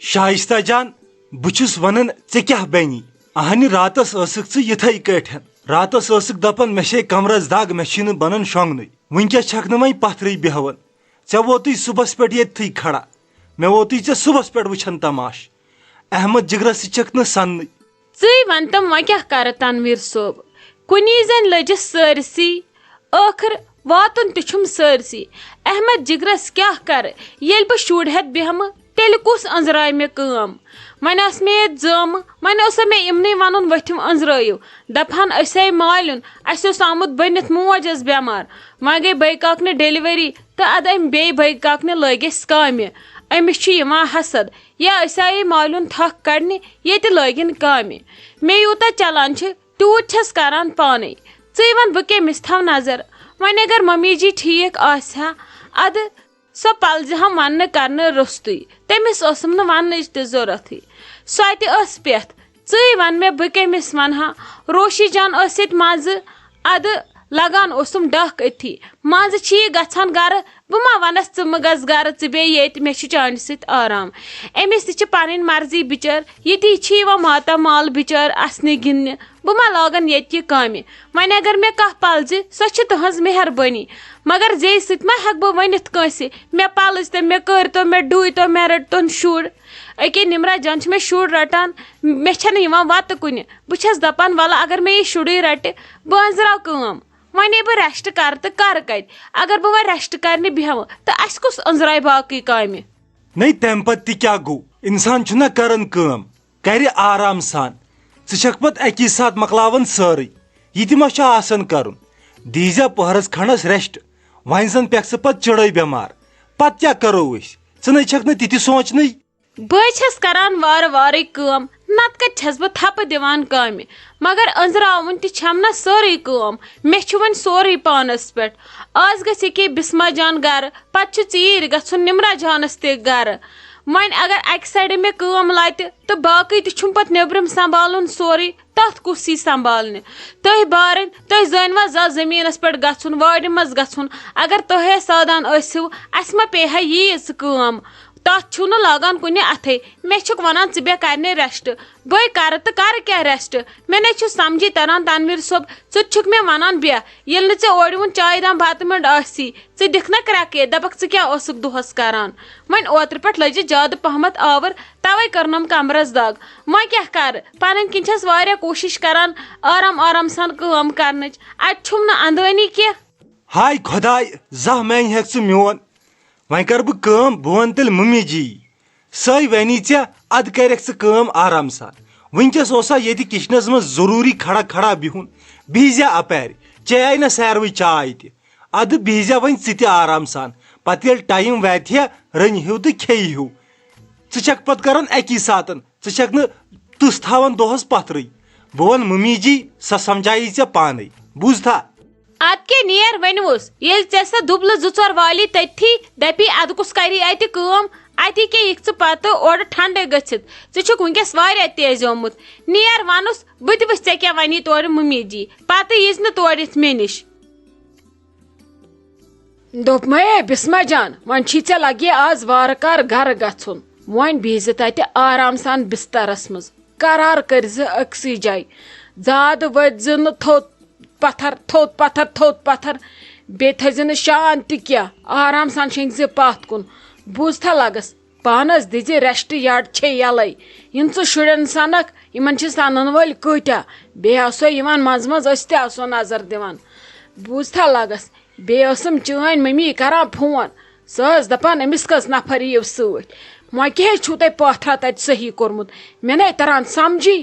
شائستہ جان بچس ونن ژے کیاہ بنی اہنہِ راتس ٲسٕکھ ژٕ یِتھٕے کٲٹھۍ راتس ٲسٕکھ دپان مےٚ چھے کمرس دگ مےٚ چھِنہٕ بنان شۄنگنٕے وٕنکیٚس چھکھ نہٕ وۄنۍ پتھرٕے بیہوان ژےٚ ووتُے صبحس پٮ۪ٹھ ییٚتھٕے کھڑا مےٚ ووتُے ژےٚ صبحس پٮ۪ٹھ وٕچھان تماش احمد جگرس سۭتۍ چھکھ نہٕ سننٕے ژٕے ونتم وۄنۍ کیاہ کرٕ تنویر صٲب کُنی زٔنۍ لٔجس سٲرسٕے ٲخر واتُن تہِ چھُم سٲرسٕے احمد جگرس کیاہ کرٕ ییٚلہِ بہٕ شُر ہٮ۪تھ بیہمہٕ تیٚلہِ کُس أنٛزراے مےٚ کٲم وۄنۍ ٲس مےٚ ییٚتہِ زٲمہٕ وۄنۍ اوسا مےٚ یِمنٕے ونُن ؤتھِو أنٛزرٲیِو دپہن أسۍ آے مالیُن اَسہِ اوس آمُت بٔنِتھ موج ٲس بٮ۪مار وۄنۍ گٔے بٔے کاکنہِ ڈیلؤری تہٕ ادٕ أمۍ بیٚیہِ بٔے کاکنہِ لٲگۍ أسۍ کامہِ أمِس چھُ یِوان حسد یا أسۍ آیے مالیُن تھکھ کڑنہِ ییٚتہِ لٲگِن کامہِ مےٚ یوٗتاہ چلان چھِ تیوٗت چھس کران پانے ژٕے ون بہٕ کٔمِس تھاو نظر وۄنۍ اگر ممی جی ٹھیٖک آسہِ ہا ادٕ سۄ پلزِ ہم وننہٕ کرنہٕ روٚستُے تٔمِس ٲسٕم نہٕ وننٕچ تہِ ضوٚرتھٕے سۄ تہِ ٲس پٮ۪تھ ژٕے ون مےٚ بہٕ کٔمِس ونہٕ ہا روشی جان ٲس ییٚتہِ منٛزٕ ادٕ لگان اوسُم ڈکھ أتھی منٛزٕ چھی گژھان گرٕ بہٕ ما ونس ژٕ مہٕ گژھ گرٕ ژٕ بیٚیہِ ییٚتہِ مےٚ چھُ چانہِ سۭتۍ آرام أمِس تہِ چھِ پنٕنۍ مرضی بِچٲر ییٚتی چھِ یِوان ماتامال بِچٲر اسنہِ گِنٛدنہِ بہٕ ما لاگن ییٚتہِ یہِ کامہِ وۄنۍ اگر مےٚ کانٛہہ پلزِ سۄ چھِ تُہنٛز مہربٲنی مگر زیٚیہِ سۭتۍ ما ہٮ۪کہٕ بہٕ ؤنِتھ کٲنٛسہِ مےٚ پلٕج تو مےٚ کٔرۍتو مےٚ ڈُوۍتو مےٚ رٔٹتون شُر أکے نمرا جان چھِ مےٚ شُر رٹان مےٚ چھنہٕ یِوان وتہٕ کُنہِ بہٕ چھس دپان ولہٕ اگر مےٚ یہِ شُرے رٹہِ بہٕ أنٛزراو کٲم وۄنۍ بہٕ ریسٹ کرٕ تہٕ کرٕ کتہِ اگر بہٕ وۄنۍ ریسٹ کرنہِ بیہمہٕ تہٕ اسہِ کُس أنٛزراے باقٕے کامہِ نٔے تمہِ پتہٕ تہِ کیاہ گوٚو انسان چھُنہ کران کٲم کرِ آرام سان ژٕ چھکھ پتہٕ اکی ساتہٕ مۄکلاوان سٲرٕے یہِ تہِ ما چھُ آسان کرُن دیٖزِ پٔہرس کھنڈس ریسٹ وۄنۍ زن پیکھ ژٕ پتہٕ چِڑٲے بٮ۪مار پتہٕ کیاہ کرو أسۍ ژٕ نٔے چھکھ نہٕ تِتہِ سونٛچنٕے بہٕ چھس کران وارٕ وارٕے کٲم نتہٕ کتہِ چھس بہٕ تھپہٕ دِوان کامہِ مگر أنٛزراوُن تہِ چھم نہ سٲرٕے کٲم مےٚ چھُ وۄنۍ سورُے پانس پٮ۪ٹھ آز گژھِ ییٚکیٛاہ بسما جان گرٕ پتہٕ چھُ ژیٖرۍ گژھُن نمرا جانس تہِ گرٕ وۄنۍ اگر اکہِ سایڈٕ مےٚ کٲم لتہِ تہٕ باقٕے تہِ چھُم پتہٕ نیبرِم سنبھالُن سورُے تتھ کُس یی سنبھالنہِ تُہۍ بارٕنۍ تُہۍ زٲنوا زا زٔمیٖنس پٮ۪ٹھ گژھُن وارِ منٛز گژھُن اگر تُہۍ سادان ٲسِو اسہِ ما پیٚیہِ ہا ییٖژ کٲم تتھ چھُو نہٕ لاگان کُنہِ اتھے مےٚ چھُکھ ونان ژٕ بیٚہہ کرنہِ ریسٹ بٔے کرٕ تہٕ کرٕ کیٛاہ ریسٹ مےٚ نَے چھُ سمجھی تران تنویر صٲب ژٕ تہِ چھُکھ مےٚ ونان بیٚہہ ییٚلہِ نہٕ ژےٚ اورٕ یِوُن چایہِ دام بتہٕ منٛڈ آسی ژٕ دِکھ نا کرٛٮ۪کہٕ دپکھ ژٕ کیٛاہ ٲسٕکھ دۄہس کران وۄنۍ اوترٕ پٮ۪ٹھ لٔجہِ زیادٕ پہمتھ آوٕر توے کٔرنم کمرس دگ وۄنۍ کیٛاہ کرٕ پنٕنۍ کِنۍ چھس واریاہ کوٗشش کران آرام آرام سان کٲم کرنٕچ اتہِ چھُم نہٕ اندٲنی کینٛہہ ہاے خۄداے زانٛہہ میانہِ ہٮ۪کھ ژٕ میون وۄنۍ کر بہٕ کٲم بہٕ ونہٕ تیٚلہِ ممی جی سۄے وَنی ژےٚ ادٕ کرکھ ژٕ کٲم آرام سان وٕنکیٚس اوسا ییٚتہِ کچنس منٛز ضروٗری کھڑا کھڑا بِہُن بِہزِ اپارِ چیٚیے نہ ساروٕے چاے تہِ ادٕ بِہزِ وۄنۍ ژٕ تہِ آرام سان پتہٕ ییٚلہِ ٹایم واتہِ ہا رٔنہِ ہیوٗ تہٕ کھیٚیہِ ہیوٗ ژٕ چھکھ پتہٕ کران اکی ساتن ژٕ چھکھ نہٕ تٕژھ تھاوان دۄہس پتھرٕے بہٕ ونہٕ ممی جی سۄ سمجایی ژےٚ پانے بوٗزتھا ادٕ کیٛاہ نیر ؤنۍوُس ییٚلہِ ژےٚ سۄ دُبلہٕ زٕ ژور والی تٔتھی دپی ادٕ کُس کری اتہِ کٲم اتی کیٛاہ یِکھ ژٕ پتہٕ اورٕ ٹھنڈٕ گٔژھِتھ ژٕ چھُکھ وٕنکیٚس واریاہ تیزیومُت نیر ونُس بہٕ تہِ وٕچھ ژےٚ کیٛاہ ونی تورٕ ممی جی پتہٕ ییٖژ نہٕ تورٕ یِتھ مےٚ نِش دوٚپمَے اے بسما جان وۄنۍ چھی ژےٚ لگہِ آز وارٕ کار گرٕ گژھُن وۄنۍ بِہزِ تتہِ آرام سان بسترس منٛز قرار کٔرزِ أکسٕے جایہِ زیادٕ ؤتھزِ نہٕ تھوٚد پتھر تھوٚد پتھر تھوٚد پتھر بیٚیہِ تھٲیزِ نہٕ شان تہِ کینٛہہ آرام سان شیٚنگۍ زِ پتھ کُن بوٗزتھا لگس پانس دِزِ ریسٹ یڈ چھے یلے یِم ژٕ شُرٮ۪ن سنکھ یِمن چھِ سنن وٲلۍ کۭتیاہ بیٚیہِ آسو یِوان منٛزٕ منٛزٕ أسۍ تہِ آسو نظر دِوان بوٗزتھا لگس بیٚیہِ ٲسٕم چٲنۍ ممی کران فون سۄ ٲس دپان أمِس کٔژ نفر یِیِو سۭتۍ وۄنۍ کیٛازِ چھُو تۄہہِ پٲتھرا تتہِ صحیح کوٚرمُت مےٚ نَے تران سمجھی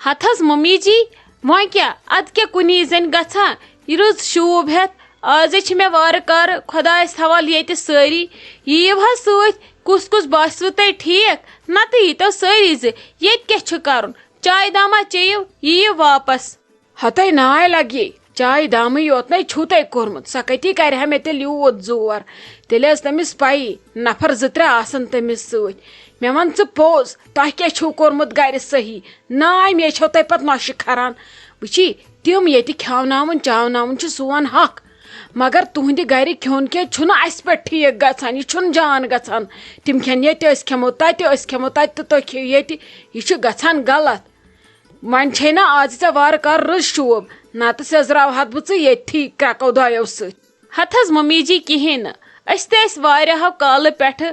ہتھ حظ ممی جی وۄنۍ کیٛاہ ادٕ کیٛاہ کُنی زٔنۍ گژھان یہِ رٕژ شوٗب ہٮ۪تھ آزے چھِ مےٚ وارٕ کارٕ خۄدایس حوالہٕ ییٚتہِ سٲری یِیِو حظ سۭتۍ کُس کُس باسوٕ تۄہہِ ٹھیٖک نتہٕ ییٖتو سٲری زِ ییٚتہِ کیٛاہ چھُ کرُن چایہِ داما چیٚیِو یِیِو واپس ہتے ناے لگے چایہِ دامٕے یوت نے چھُو تۄہہِ کوٚرمُت سۄ کتی کرِ ہا مےٚ تیٚلہِ یوٗت زور تیٚلہِ ٲس تٔمِس پایی نفر زٕ ترٛےٚ آسن تٔمِس سۭتۍ مےٚ ون ژٕ پوٚز تۄہہِ کیٛاہ چھُو کوٚرمُت گرِ صحیح ناے مے چھو تۄہہِ پتہٕ نۄشہِ کھران وٕچھی تِم ییٚتہِ کھٮ۪وناوُن چاوناوُن چھُ سون حق مگر تہندِ گرِ کھیون کی چھُنہٕ اَسہِ پٮ۪ٹھ ٹھیٖک گژھان، یہِ چھُنہٕ جان گژھان. تِم کھٮ۪ن ییٚتہِ أسۍ کھٮ۪مو تَتہِ أسۍ کھٮ۪مو تَتہِ تہٕ تُہۍ کھیٚیِو ییٚتہِ، یہِ چھُ گژھان غلط. وۄنۍ چھے نا آز ژےٚ وارٕ کار رٕژ شوب، نتہٕ سیٚزراوہَتھ بہٕ ژٕ ییٚتھی کرٛٮ۪کو دۄیو سۭتۍ. ہتھ حظ ممی جی کِہیٖنۍ نہٕ، أسۍ تہِ ٲسۍ واریاہو کالہٕ پٮ۪ٹھٕ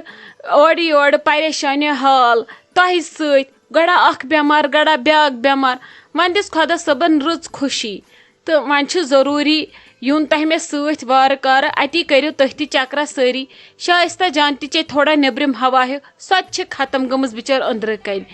اورٕ یورٕ پریشٲنی حال تۄہہِ سۭتۍ، گۄڈا اکھ بٮ۪مار گۄڈا بیٛاکھ بٮ۪مار. وۄنۍ دِژ خۄدا صٲبن رٕژ خوشی تہٕ وۄنۍ چھُ ضروٗری یُن تۄہہِ مےٚ سۭتۍ وارٕ کارٕ. اتی کٔرِو تُہۍ تہِ چکرا سٲری. شایستہ جان تہِ چے تھوڑا نیبرِم ہوا ہیوٗ، سۄ تہِ چھِ ختم گٔمٕژ بِچٲر أنٛدرٕ کَنۍ.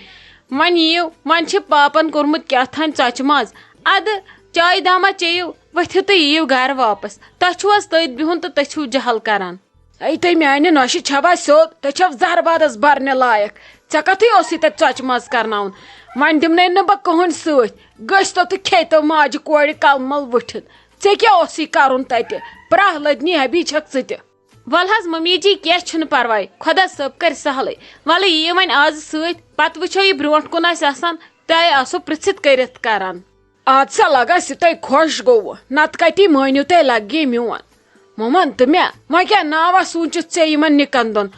وۄنۍ یِیِو، وۄنۍ چھِ پاپن کوٚرمُت کیٛاہ تھانۍ ژۄچہِ ماز، اَدٕ چایہِ داما چیٚیِو ؤتھِو تہٕ یِیِو گرٕ واپس. تۄہہِ چھُو حظ تٔتھۍ بِہُن تہٕ تُہۍ چھِو جہل کران. اے تُہۍ میانہِ نۄشہِ چھوا سیوٚد، تُہۍ چھو زہربادس برنہِ لایق. ژےٚ کتھٕے اوسُے تتہِ ژۄچہِ ماز کرناوُن. وۄنۍ دِمنَے نہٕ بہٕ کٕہٕنۍ سۭتۍ، گٔژھۍتو تہٕ کھیٚیتو ماجہِ کورِ کلمل وٕٹھِتھ. ژےٚ کیٛاہ اوسُے کرُن تتہِ؟ پرٛاہ لٔدنی ہبی چھکھ ژٕ تہِ. ول حظ ممی جی کینٛہہ چھُنہٕ پرواے، خۄدا صٲب کرِ سہلٕے. ولہٕ یِیِو وۄنۍ آز سۭتۍ، پتہٕ وٕچھو یہِ برونٛٹھ کُن آسہِ آسان تۄہہِ آسو پرژھِتھ کٔرِتھ کران. اد سا لگس یہِ تۄہہِ خۄش گوٚوٕ، نتہٕ کتی مٲنِو تُہۍ لگے میون. وۄنۍ ون تہٕ مےٚ، وۄنۍ کیٛاہ ناوا سوٗنچِتھ ژےٚ یِمن نِکن دۄن؟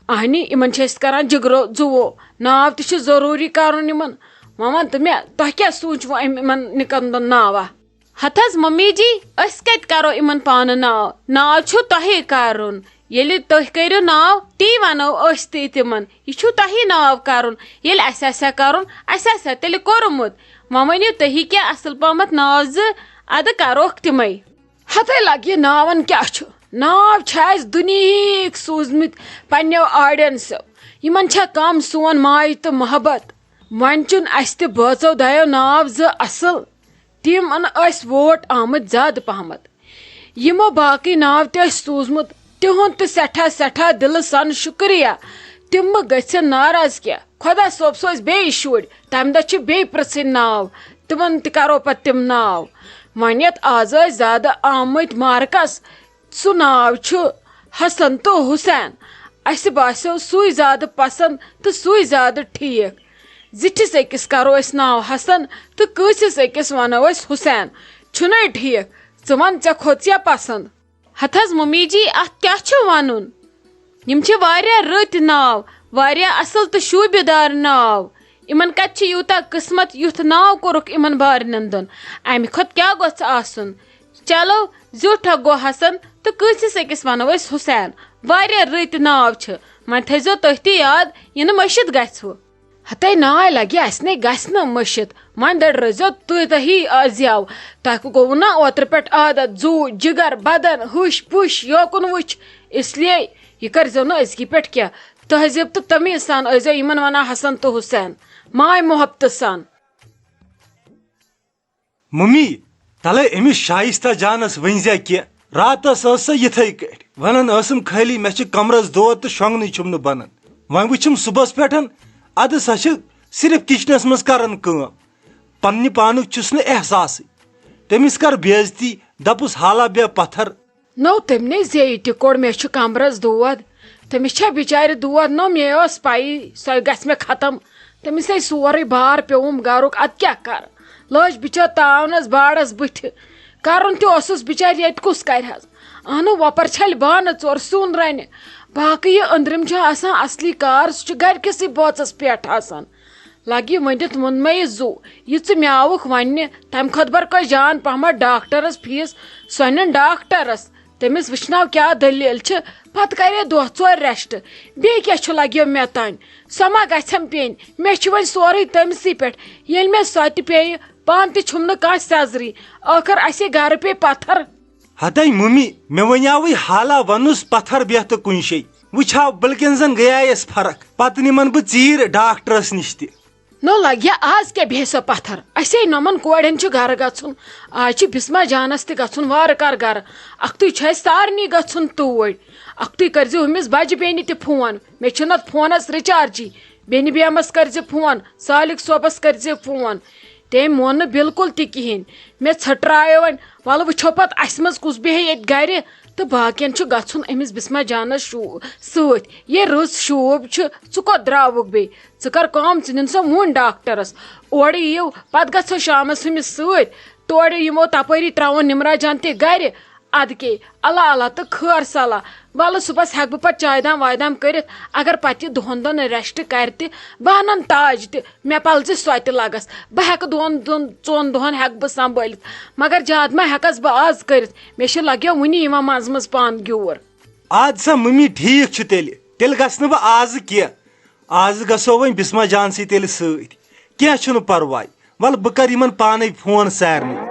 اہنہِ یِمن چھِ أسۍ کران جگرو ژُوو، ناو تہِ چھُ ضروٗری کرُن یِمن. وۄنۍ ون تہٕ مےٚ، تۄہہِ کیٛاہ سوٗنچوٕ یِمن نِکن دۄن ناوا؟ ہتھ حظ ممی جی أسۍ کتہِ کرو یِمن پانہٕ ناو، ناو چھُ تۄہے کرُن. ییٚلہِ تُہۍ کٔرِو ناو تی ونو أسۍ تہِ تِمن. یہِ چھُو تۄہے ناو کرُن. ییٚلہِ اَسہِ آسہِ ہا کرُن اَسہِ آسہِ ہا تیٚلہِ کوٚرمُت. وۄنۍ ؤنِو تُہی کینٛہہ اصل پہمتھ ناو زٕ، ادٕ کروکھ تِمے. ہتَے لگہِ ناون کیٛاہ چھُ؟ ناو چھِ اَسہِ دُنہیٖکۍ سوٗزمٕتۍ پننیو آڈینسو. یِمن چھا کم سون ماے تہٕ محبت؟ وۄنۍ چھُن اَسہِ تہِ بٲژو دۄیو ناو زٕ اصل، تِمن ٲسۍ ووٹ آمٕتۍ زیادٕ پہمتھ. یِمو باقٕے ناو تہِ ٲسۍ سوٗزمُت، تِہُنٛد تہِ سٮ۪ٹھاہ سٮ۪ٹھاہ دِلہٕ سان شُکریہ. تِم مہٕ گٔژھِنۍ ناراض کینٛہہ. خۄدا صٲب سوزِ بیٚیہِ شُرۍ، تمہِ دۄہ چھِ بیٚیہِ پرژھٕنۍ ناو، تِمن تہِ کرو پتہٕ تِم ناو. وۄنۍ یتھ آز ٲسۍ زیادٕ آمٕتۍ مارکس، سُہ ناو چھُ حسن تہٕ حُسین. اَسہِ باسیو سُے زیادٕ پسنٛد تہٕ سُے زیادٕ ٹھیٖک. زِٹھِس أکِس کرو أسۍ ناو حسن تہٕ کٲنٛسِس أکِس ونو أسۍ حُسین. چھُنَے ٹھیٖک؟ ژٕ ون ژےٚ کھوٚژیا پسنٛد؟ ہتھ حظ ممی جی اتھ کیٛاہ چھُ ونُن؟ یِم چھِ واریاہ رٕتۍ ناو، واریاہ اصل تہٕ شوٗبِدار ناو. یِمن کتہِ چھِ یوٗتاہ قٕسمت یُتھ ناو کوٚرُکھ یِمن بارنٮ۪ن دۄن. امہِ کھۄتہٕ کیٛاہ گوٚژھ آسُن؟ چلو زیوٗٹھ گوٚو حسن تہٕ کٲنٛسِس أکِس ونو أسۍ حُسین. واریاہ رٕتۍ ناو چھِ، وۄنۍ تھٲیزیو تُہۍ تہِ یاد یہِ نہٕ مٔشِتھ گژھِوٕ. ہتَے ناے لگہِ اَسہِ نے گژھِ نہٕ مٔشِتھ. وۄنۍ دٔڑ رٔزیو تُہی أزیو. تۄہہِ گوٚوُ نا اوترٕ پٮ۪ٹھ عادت زوٗ جگر بدن ہُش پُش یوکُن وٕچھ، اسلیے یہِ کٔرزیو نہٕ أزکی پٮ۪ٹھ کینٛہہ. تہذیب تہٕ تمیٖز سان ٲسۍزیو یِمن ونان حسن تہٕ حُسین، ماے محبتہٕ سان. ممی تلے أمِس شایستہ جانس ؤنزِ کینٛہہ. راتس ٲس سۄ یِتھٕے کٲٹھۍ ونان ٲسٕم خٲلی مےٚ چھِ کمرس دود تہٕ شۄنٛگنٕے چھُم نہٕ بنان. وۄنۍ وٕچھم صُبحس پٮ۪ٹھ ادٕ سۄ چھِ صرف کچنس منٛز کران کٲم، پننہِ پانُک چھُس نہٕ احساسٕے. تٔمِس کر بے عزتی، دپُس حالا بے پتھر. نو تٔمۍ زیٚیہِ تہِ کوٚڑ مےٚ چھُ کمرس دود. تٔمِس چھا بِچارِ دود؟ نو مےٚ ٲس پایی سۄ گژھِ مےٚ ختم. تٔمِس ہے سورُے بار پیوٚوُم گرُک، ادٕ کیٛاہ کرٕ؟ لٲج بِچٲر تاونس باڑس بٕتھِ. کرُن تہِ اوسُس بِچارِ، ییٚتہِ کُس کرِ حظ؟ اہنُ وۄپر چھلہِ بانہٕ ژور سیُن رنہِ. باقٕے یہِ أنٛدرِم چھُ آسان اصلی کار، سُہ چھُ گرِکِسٕے بٲژس پٮ۪ٹھ آسان. لگہِ ؤنِتھ ووٚنمے یہِ زُو یہِ ژٕ مےٚ آوُکھ وننہِ، تمہِ کھۄتہٕ بر کٔر جان پہمتھ ڈاکٹرس فیٖس. سۄ نِن ڈاکٹرس، تٔمِس وٕچھناو کیٛاہ دٔلیٖل چھِ، پتہٕ کرے دۄہ ژور ریسٹ. بیٚیہِ کیٛاہ چھُ لگیو مےٚ تانۍ؟ سۄ ما گژھٮ۪م پیٚنۍ؟ مےٚ چھُ وۄنۍ سورُے تٔمسٕے پٮ۪ٹھ. ییٚلہِ مےٚ سۄ تہِ پیٚیہِ پانہٕ تہِ چھُم نہٕ کانٛہہ سیزرٕے، ٲخر اسے گرٕ پیٚیہِ پتھر. ہتَے ممی مےٚ ونیاوٕے حالا ونُس پتھر بیہہ تہٕ کُنہِ جایہِ. وٕچھاو بلکن زن گٔیایس فرق، پتہٕ نِمن بہٕ ژیٖرۍ ڈاکٹرس نِش تہِ. نو لگیا آز کیٛاہ بیٚہہِ سۄ پتھر؟ اسے نۄمن کورٮ۪ن چھُ گرٕ گژھُن. آز چھُ بسما جانس تہِ گژھُن وارٕ کار گرٕ. اکھتُے چھُ اسہِ سارنٕے گژھُن توٗرۍ. اکھتُے کٔرزِ ہُمِس بجہِ بیٚنہِ تہِ فون، مےٚ چھُ نتہٕ فونس رِچارجی. بیٚنہِ بیمس کٔرزِ فون، سالِق صوبس کٔرزِ فون. تٔمۍ مون نہٕ بالکل تہِ کِہینۍ. مےٚ ژھٔٹرایو وۄنۍ، ولہٕ وٕچھو پتہٕ اسہِ منٛز کُس بیٚہہِ ییٚتہِ گرِ. تہٕ باقین چھُ گژھُن أمِس بسما جانس سۭتۍ. یے رٕژ شوٗب چھُ، ژٕ کوٚت درٛاوُکھ بیٚیہِ؟ ژٕ کر کٲم، ژٕ نِن سۄ وُنۍ ڈاکٹرس. اورٕ یِیِو پتہٕ گژھو شامس ہُمِس سۭتۍ. تورٕ یِمو تپٲری تراوو نمرا جان تہِ گرِ. اد کے اللہ اللہ تو خیر صلاح ول صبح ہیک بہ پتہ چائے دام وائے دام کرت اگر پتہ دہن دۄن ریسٹ کر تہ بہ انن تاج تہ مے پلزِ سۄ تہ لگس بہ ہیکہ ژۄن دۄہن ہیک بہ سنبھٲلِتھ مگر زیادٕ ما ہیکس بہ آز کٔرِتھ مے چھِ لگیو وُنہِ یِوان منٛزٕ منٛزٕ پان گیوٗر اد سا ممی ٹھیک چھ تیٚلہِ گژھٕ نہٕ بہٕ آز کینٛہہ آز گژھو وۄنۍ بسما جان سی تیٚلہِ سۭتۍ کینٛہہ چھُنہٕ پرواے ول بہٕ کرٕ یِمن پانے فون سارنٕے